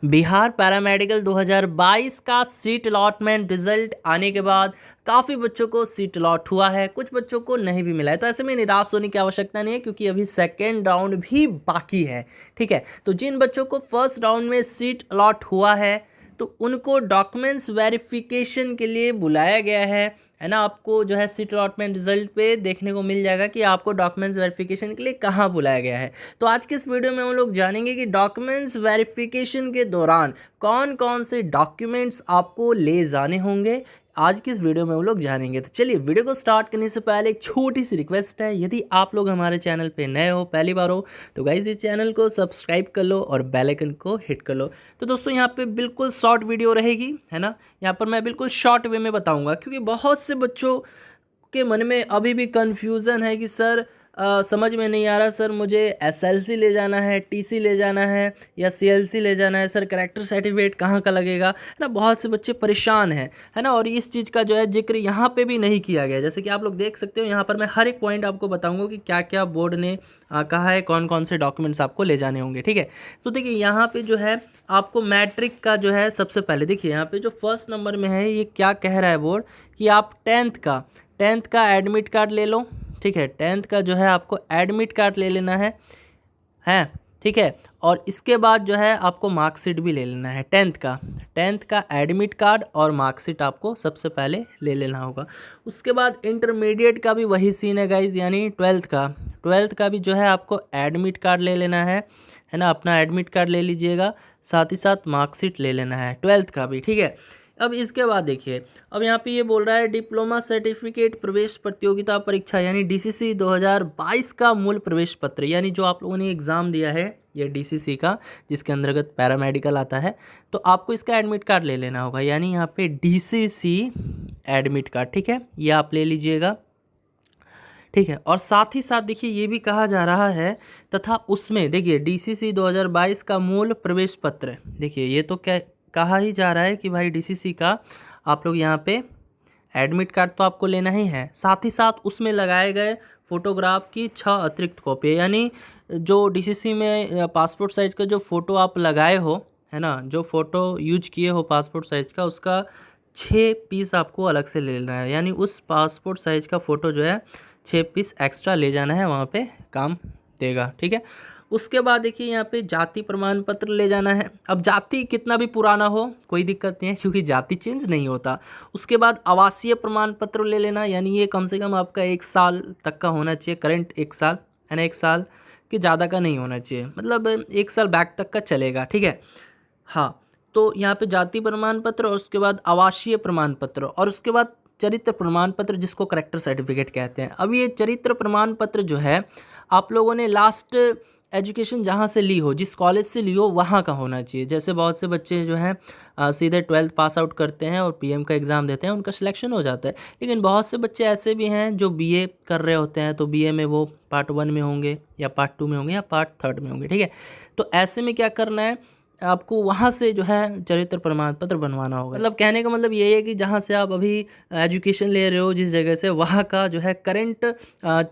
Bihar paramedical 2022 का seat allotment result आने के बाद काफ़ी बच्चों को सीट अलॉट हुआ है, कुछ बच्चों को नहीं भी मिला है। तो ऐसे में निराश होने की आवश्यकता नहीं है, क्योंकि अभी सेकेंड राउंड भी बाकी है। ठीक है, तो जिन बच्चों को फर्स्ट राउंड में सीट अलॉट हुआ है तो उनको डॉक्यूमेंट्स वेरिफिकेशन के लिए बुलाया गया है ना। आपको जो है सीट अलॉटमेंट रिजल्ट पे देखने को मिल जाएगा कि आपको डॉक्यूमेंट्स वेरिफिकेशन के लिए कहाँ बुलाया गया है। तो आज के इस वीडियो में हम लोग जानेंगे कि डॉक्यूमेंट्स वेरिफिकेशन के दौरान कौन कौन से डॉक्यूमेंट्स आपको ले जाने होंगे। आज की इस वीडियो में हम लोग जानेंगे। तो चलिए, वीडियो को स्टार्ट करने से पहले एक छोटी सी रिक्वेस्ट है, यदि आप लोग हमारे चैनल पे नए हो, पहली बार हो, तो गाइस इस चैनल को सब्सक्राइब कर लो और बेल आइकन को हिट कर लो। तो दोस्तों यहाँ पे बिल्कुल शॉर्ट वीडियो रहेगी, है ना। यहाँ पर मैं बिल्कुल शॉर्ट वे में बताऊँगा, क्योंकि बहुत से बच्चों के मन में अभी भी कन्फ्यूज़न है कि सर समझ में नहीं आ रहा सर, मुझे एसएलसी ले जाना है, टीसी ले जाना है या सीएलसी ले जाना है, सर कैरेक्टर सर्टिफिकेट कहाँ का लगेगा, है ना। बहुत से बच्चे परेशान हैं, है ना। और इस चीज़ का जो है जिक्र यहाँ पे भी नहीं किया गया। जैसे कि आप लोग देख सकते हो, यहाँ पर मैं हर एक पॉइंट आपको बताऊँगा कि क्या क्या बोर्ड ने कहा है, कौन कौन से डॉक्यूमेंट्स आपको ले जाने होंगे। ठीक है, तो देखिए यहाँ पे जो है आपको मैट्रिक का जो है सबसे पहले देखिए यहाँ पे जो फर्स्ट नंबर में है, ये क्या कह रहा है बोर्ड कि आप टेंथ का एडमिट कार्ड ले लो। ठीक है, टेंथ का जो है आपको एडमिट कार्ड ले लेना है। ठीक है, और इसके बाद जो है आपको मार्कशीट भी ले लेना है। टेंथ का एडमिट कार्ड और मार्कशीट आपको सबसे पहले ले लेना होगा। उसके बाद इंटरमीडिएट का भी वही सीन है गाइज, यानी ट्वेल्थ का भी जो है आपको एडमिट कार्ड ले लेना है ना। अपना एडमिट कार्ड ले लीजिएगा, साथ ही साथ मार्कशीट ले लेना है ट्वेल्थ का भी। ठीक है, अब इसके बाद देखिए, अब यहाँ पे ये बोल रहा है डिप्लोमा सर्टिफिकेट प्रवेश प्रतियोगिता परीक्षा यानी डीसीसी 2022 का मूल प्रवेश पत्र, यानी जो आप लोगों ने एग्ज़ाम दिया है ये डीसीसी का, जिसके अंतर्गत पैरामेडिकल आता है, तो आपको इसका एडमिट कार्ड ले लेना होगा। यानी यहाँ पे डीसीसी एडमिट कार्ड, ठीक है, ये आप ले लीजिएगा। ठीक है, और साथ ही साथ देखिए ये भी कहा जा रहा है तथा उसमें देखिए डीसीसी 2022 का मूल प्रवेश पत्र, देखिए ये तो क्या कहा ही जा रहा है कि भाई डीसीसी का आप लोग यहाँ पे एडमिट कार्ड तो आपको लेना ही है, साथ ही साथ उसमें लगाए गए फ़ोटोग्राफ की 6 अतिरिक्त कॉपी, यानी जो डीसीसी में पासपोर्ट साइज़ का जो फ़ोटो आप लगाए हो, है ना, जो फ़ोटो यूज किए हो पासपोर्ट साइज़ का, उसका 6 पीस आपको अलग से ले लेना है। यानी उस पासपोर्ट साइज़ का फ़ोटो जो है 6 पीस एक्स्ट्रा ले जाना है, वहाँ पे काम देगा। ठीक है, उसके बाद देखिए यहाँ पे जाति प्रमाण पत्र ले जाना है। अब जाति कितना भी पुराना हो कोई दिक्कत नहीं है, क्योंकि जाति चेंज नहीं होता। उसके बाद आवासीय प्रमाण पत्र ले लेना, यानी ये कम से कम आपका 1 साल तक का होना चाहिए, करंट 1 साल, है ना। 1 साल के ज़्यादा का नहीं होना चाहिए, मतलब 1 साल बैक तक का चलेगा। ठीक है, हाँ, तो यहाँ पे जाति प्रमाण पत्र और उसके बाद आवासीय प्रमाण पत्र और उसके बाद चरित्र प्रमाण पत्र, जिसको करेक्टर सर्टिफिकेट कहते हैं। अब ये चरित्र प्रमाण पत्र जो है आप लोगों ने लास्ट एजुकेशन जहाँ से ली हो, जिस कॉलेज से ली हो, वहाँ का होना चाहिए। जैसे बहुत से बच्चे जो हैं सीधे 12th पास आउट करते हैं और पीएम का एग्ज़ाम देते हैं, उनका सिलेक्शन हो जाता है। लेकिन बहुत से बच्चे ऐसे भी हैं जो बीए कर रहे होते हैं, तो बीए में वो पार्ट 1 में होंगे या पार्ट 2 में होंगे या पार्ट 3 में होंगे। ठीक है, तो ऐसे में क्या करना है, आपको वहाँ से जो है चरित्र प्रमाण पत्र बनवाना होगा। मतलब कहने का मतलब ये है कि जहाँ से आप अभी एजुकेशन ले रहे हो, जिस जगह से, वहाँ का जो है करंट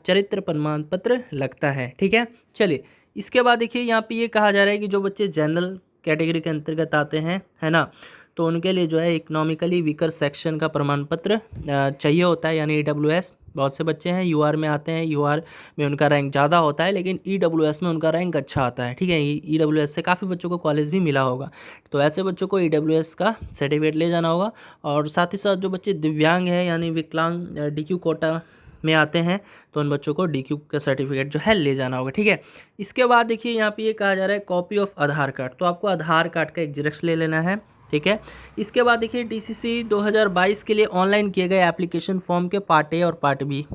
चरित्र प्रमाण पत्र लगता है। ठीक है, चलिए इसके बाद देखिए यहाँ पे ये कहा जा रहा है कि जो बच्चे जनरल कैटेगरी के अंतर्गत आते हैं, है ना, तो उनके लिए जो है इकोनॉमिकली वीकर सेक्शन का प्रमाण पत्र चाहिए होता है, यानी ईडब्ल्यूएस। बहुत से बच्चे हैं यूआर में आते हैं, यूआर में उनका रैंक ज़्यादा होता है, लेकिन ईडब्ल्यूएस में उनका रैंक अच्छा आता है। ठीक है, ईडब्ल्यूएस से काफ़ी बच्चों को कॉलेज भी मिला होगा, तो ऐसे बच्चों को ईडब्ल्यूएस का सर्टिफिकेट ले जाना होगा। और साथ ही साथ जो बच्चे दिव्यांग हैं, यानी विकलांग डीक्यू कोटा में आते हैं, तो उन बच्चों को डीक्यू का सर्टिफिकेट जो है ले जाना होगा। ठीक है, इसके बाद देखिए यहाँ पे ये कहा जा रहा है कॉपी ऑफ आधार कार्ड, तो आपको आधार कार्ड का एक जेरॉक्स ले लेना है। ठीक है, इसके बाद देखिए डीसीसी 2022 के लिए ऑनलाइन किए गए एप्लीकेशन फॉर्म के पार्ट ए और पार्ट बी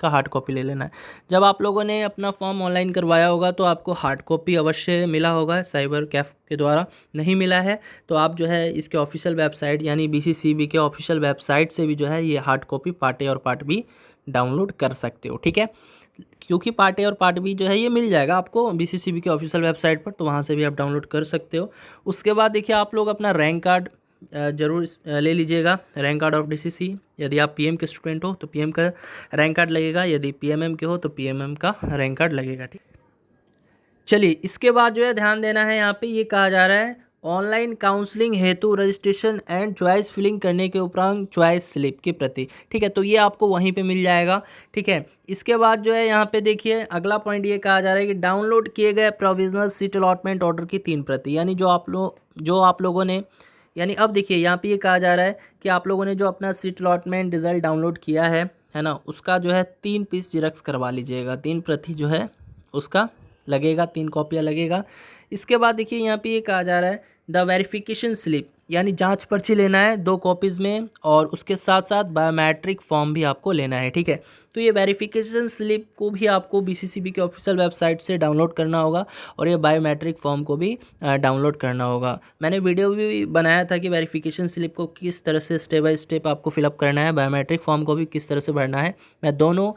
का हार्ड कॉपी ले लेना है। जब आप लोगों ने अपना फॉर्म ऑनलाइन करवाया होगा तो आपको हार्ड कॉपी अवश्य मिला होगा, साइबर कैफ के द्वारा। नहीं मिला है तो आप जो है इसके ऑफिशियल वेबसाइट यानी बीसीसीबी के ऑफिशियल वेबसाइट से भी जो है ये हार्ड कॉपी पार्ट ए और पार्ट बी डाउनलोड कर सकते हो। ठीक है, क्योंकि पार्ट ए और पार्ट बी जो है ये मिल जाएगा आपको बीसीसीबी के ऑफिशियल वेबसाइट पर, तो वहाँ से भी आप डाउनलोड कर सकते हो। उसके बाद देखिए आप लोग अपना रैंक कार्ड ज़रूर ले लीजिएगा, रैंक कार्ड ऑफ डीसीसी। यदि आप पीएम के स्टूडेंट हो तो पीएम का रैंक कार्ड लगेगा, यदि पीएमएम के हो तो पीएमएम का रैंक कार्ड लगेगा। ठीक, चलिए इसके बाद जो है ध्यान देना है, यहाँ पे ये कहा जा रहा है ऑनलाइन काउंसलिंग हेतु रजिस्ट्रेशन एंड चॉइस फिलिंग करने के उपरांत चॉइस स्लिप की प्रति। ठीक है, तो ये आपको वहीं पे मिल जाएगा। ठीक है, इसके बाद जो है यहाँ पे देखिए अगला पॉइंट ये कहा जा रहा है कि डाउनलोड किए गए प्रोविजनल सीट अलॉटमेंट ऑर्डर की 3 प्रति, यानी जो आप लोगों ने, यानी अब देखिए यहाँ पे ये कहा जा रहा है कि आप लोगों ने जो अपना सीट अलॉटमेंट रिजल्ट डाउनलोड किया है ना, उसका जो है 3 पीस जिरक्स करवा लीजिएगा, 3 प्रति जो है उसका लगेगा, 3 कॉपियाँ लगेगा। इसके बाद देखिए यहाँ पे ये कहा जा रहा है द वेरिफिकेशन स्लिप, यानी जांच पर्ची लेना है 2 कॉपीज़ में, और उसके साथ साथ बायोमेट्रिक फॉर्म भी आपको लेना है। ठीक है, तो ये वेरिफिकेशन स्लिप को भी आपको BCCB की ऑफिशियल वेबसाइट से डाउनलोड करना होगा, और ये बायोमेट्रिक फॉर्म को भी डाउनलोड करना होगा। मैंने वीडियो भी बनाया था कि वेरिफिकेशन स्लिप को किस तरह से स्टेप बाय स्टेप आपको फिलअप करना है, बायोमेट्रिक फॉर्म को भी किस तरह से भरना है। मैं दोनों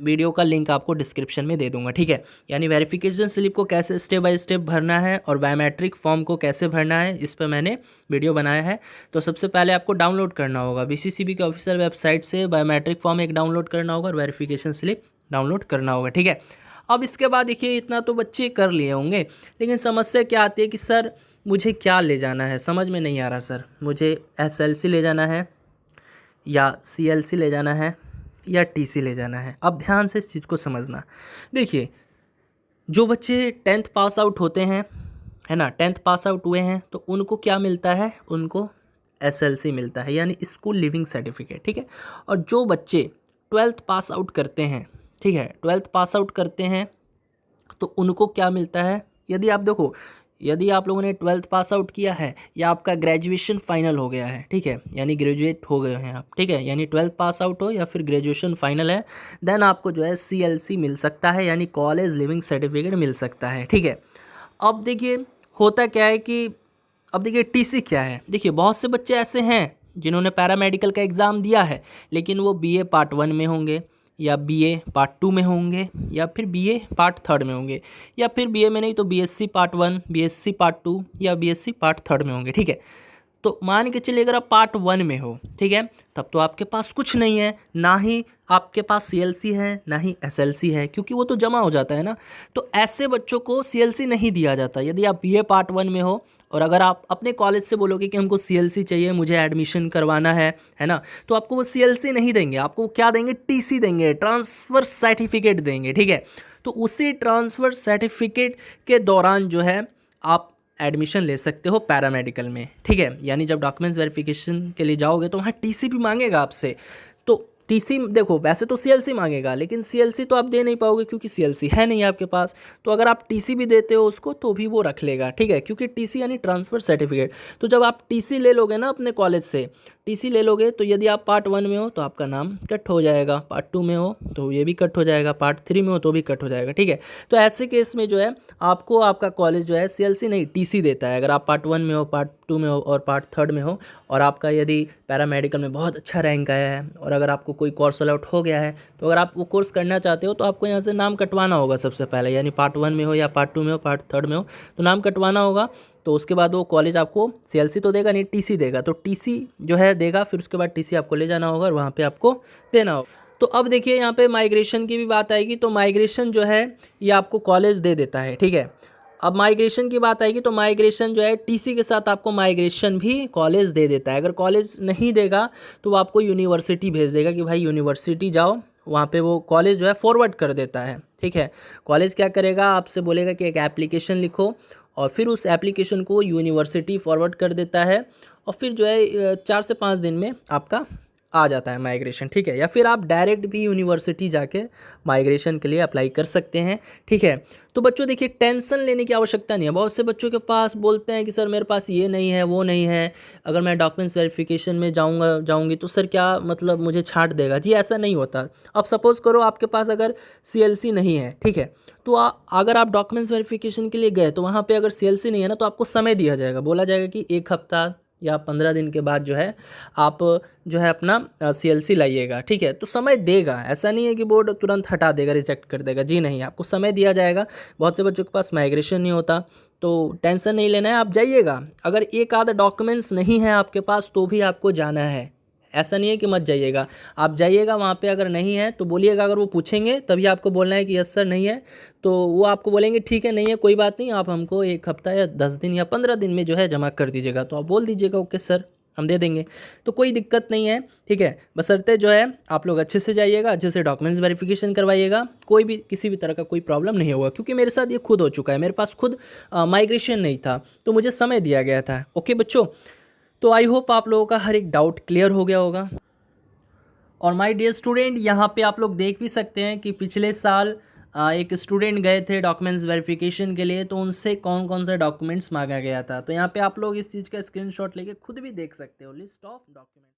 वीडियो का लिंक आपको डिस्क्रिप्शन में दे दूंगा। ठीक है, यानी वेरिफिकेशन स्लिप को कैसे स्टेप बाय स्टेप भरना है और बायोमेट्रिक फॉर्म को कैसे भरना है, इस पर मैंने वीडियो बनाया है। तो सबसे पहले आपको डाउनलोड करना होगा BCCB के ऑफिशियल वेबसाइट से, बायोमेट्रिक फॉर्म एक डाउनलोड करना होगा और वेरिफिकेशन स्लिप डाउनलोड करना होगा। ठीक है, अब इसके बाद देखिए इतना तो बच्चे कर लिए होंगे, लेकिन समस्या क्या आती है कि सर मुझे क्या ले जाना है, समझ में नहीं आ रहा सर, मुझे SLC ले जाना है या CLC ले जाना है या TC ले जाना है। अब ध्यान से इस चीज़ को समझना। देखिए जो बच्चे 10th पास आउट होते हैं, है ना, 10th पास आउट हुए हैं, तो उनको क्या मिलता है, उनको SLC मिलता है, यानी स्कूल लिविंग सर्टिफिकेट। ठीक है, और जो बच्चे 12th पास आउट करते हैं, ठीक है, 12th पास आउट करते हैं तो उनको क्या मिलता है, यदि आप देखो, यदि आप लोगों ने 12th पास आउट किया है या आपका ग्रेजुएशन फाइनल हो गया है, ठीक है, यानी ग्रेजुएट हो गए हैं आप, ठीक है, यानी 12th पास आउट हो या फिर ग्रेजुएशन फाइनल है, देन आपको जो है CLC मिल सकता है, यानी कॉलेज लिविंग सर्टिफिकेट मिल सकता है। ठीक है, अब देखिए होता क्या है कि अब देखिए TC क्या है। देखिए बहुत से बच्चे ऐसे हैं जिन्होंने पैरामेडिकल का एग्ज़ाम दिया है, लेकिन वो BA पार्ट 1 में होंगे, या BA पार्ट 2 में होंगे, या फिर BA पार्ट 3 में होंगे, या फिर BA में नहीं तो BSc पार्ट 1, BSc पार्ट 2 या BSc पार्ट 3 में होंगे। ठीक है, तो मान के चलिए अगर आप पार्ट 1 में हो, ठीक है, तब तो आपके पास कुछ नहीं है, ना ही आपके पास CLC है ना ही SLC है, क्योंकि वो तो जमा हो जाता है ना। तो ऐसे बच्चों को CLC नहीं दिया जाता। यदि आप BA पार्ट 1 में हो और अगर आप अपने कॉलेज से बोलोगे कि हमको CLC चाहिए, मुझे एडमिशन करवाना है ना, तो आपको वो CLC नहीं देंगे, आपको क्या देंगे, TC देंगे, ट्रांसफ़र सर्टिफिकेट देंगे। ठीक है, तो उसी ट्रांसफ़र सर्टिफिकेट के दौरान जो है आप एडमिशन ले सकते हो पैरामेडिकल में। ठीक है, यानी जब डॉक्यूमेंट्स वेरिफिकेशन के लिए जाओगे तो वहाँ TC भी मांगेगा आपसे। तो TC देखो वैसे तो CLC मांगेगा, लेकिन CLC तो आप दे नहीं पाओगे क्योंकि CLC है नहीं आपके पास। तो अगर आप TC भी देते हो उसको तो भी वो रख लेगा। ठीक है, क्योंकि TC यानी ट्रांसफ़र सर्टिफिकेट। तो जब आप TC ले लोगे ना अपने कॉलेज से, TC ले लोगे तो यदि आप पार्ट 1 में हो तो आपका नाम कट हो जाएगा, पार्ट 2 में हो तो ये भी कट हो जाएगा, पार्ट 3 में हो तो भी कट हो जाएगा। ठीक है, तो ऐसे केस में जो है आपको आपका कॉलेज जो है CLC नहीं TC देता है। अगर आप पार्ट 1 में हो, पार्ट 2 में हो और पार्ट 3 में हो, और आपका यदि पैरामेडिकल में बहुत अच्छा रैंक आया है और अगर आपको कोई कोर्स अलॉट हो गया है, तो अगर आप वो कोर्स करना चाहते हो तो आपको यहाँ से नाम कटवाना होगा सबसे पहले, यानी पार्ट 1 में हो या पार्ट 2 में हो, पार्ट 3 में हो, तो नाम कटवाना होगा। तो उसके बाद वो कॉलेज आपको CLC तो देगा नहीं, TC देगा। तो TC जो है देगा, फिर उसके बाद TC आपको ले जाना होगा और वहाँ पे आपको देना होगा। तो अब देखिए यहाँ पे माइग्रेशन की भी बात आएगी। तो माइग्रेशन जो है ये आपको कॉलेज दे देता है। ठीक है, अब माइग्रेशन की बात आएगी तो माइग्रेशन जो है TC के साथ आपको माइग्रेशन भी कॉलेज दे देता है। अगर कॉलेज नहीं देगा तो वो आपको यूनिवर्सिटी भेज देगा कि भाई यूनिवर्सिटी जाओ, वहाँ पे वो कॉलेज जो है फॉरवर्ड कर देता है। ठीक है, कॉलेज क्या करेगा, आपसे बोलेगा कि एक एप्लीकेशन लिखो, और फिर उस एप्लीकेशन को यूनिवर्सिटी फॉरवर्ड कर देता है, और फिर जो है 4 से 5 दिन में आपका आ जाता है माइग्रेशन। ठीक है, या फिर आप डायरेक्ट भी यूनिवर्सिटी जाके माइग्रेशन के लिए अप्लाई कर सकते हैं। ठीक है, तो बच्चों देखिए टेंशन लेने की आवश्यकता नहीं है। बहुत से बच्चों के पास बोलते हैं कि सर मेरे पास ये नहीं है, वो नहीं है, अगर मैं डॉक्यूमेंट्स वेरिफिकेशन में जाऊँगी तो सर क्या मतलब मुझे छांट देगा। जी ऐसा नहीं होता। अब सपोज़ करो आपके पास अगर CLC नहीं है, ठीक है, तो अगर आप डॉक्यूमेंट्स वेरिफिकेशन के लिए गए तो वहाँ पे अगर CLC नहीं है ना, तो आपको समय दिया जाएगा, बोला जाएगा कि 1 हफ्ता या 15 दिन के बाद जो है आप जो है अपना CLC लाइएगा। ठीक है, तो समय देगा, ऐसा नहीं है कि बोर्ड तुरंत हटा देगा, रिजेक्ट कर देगा। जी नहीं, आपको समय दिया जाएगा। बहुत से बच्चों के पास माइग्रेशन नहीं होता, तो टेंशन नहीं लेना है, आप जाइएगा। अगर एक आधा डॉक्यूमेंट्स नहीं है आपके पास तो भी आपको जाना है, ऐसा नहीं है कि मत जाइएगा, आप जाइएगा वहाँ पे, अगर नहीं है तो बोलिएगा, अगर वो पूछेंगे तभी आपको बोलना है कि यस सर नहीं है, तो वो आपको बोलेंगे ठीक है नहीं है कोई बात नहीं, आप हमको 1 हफ्ता या 10 दिन या 15 दिन में जो है जमा कर दीजिएगा। तो आप बोल दीजिएगा ओके सर हम दे देंगे, तो कोई दिक्कत नहीं है, ठीक है। बशर्ते जो है आप लोग अच्छे से जाइएगा, अच्छे से डॉक्यूमेंट्स वेरिफिकेशन करवाइएगा, कोई भी किसी भी तरह का कोई प्रॉब्लम नहीं होगा, क्योंकि मेरे साथ ये खुद हो चुका है, मेरे पास खुद माइग्रेशन नहीं था तो मुझे समय दिया गया था। ओके बच्चों, तो आई होप आप लोगों का हर एक डाउट क्लियर हो गया होगा। और माय डियर स्टूडेंट, यहाँ पे आप लोग देख भी सकते हैं कि पिछले साल एक स्टूडेंट गए थे डॉक्यूमेंट्स वेरिफिकेशन के लिए, तो उनसे कौन कौन सा डॉक्यूमेंट्स मांगा गया था। तो यहाँ पे आप लोग इस चीज़ का स्क्रीनशॉट लेके खुद भी देख सकते हो, लिस्ट ऑफ डॉक्यूमेंट्स।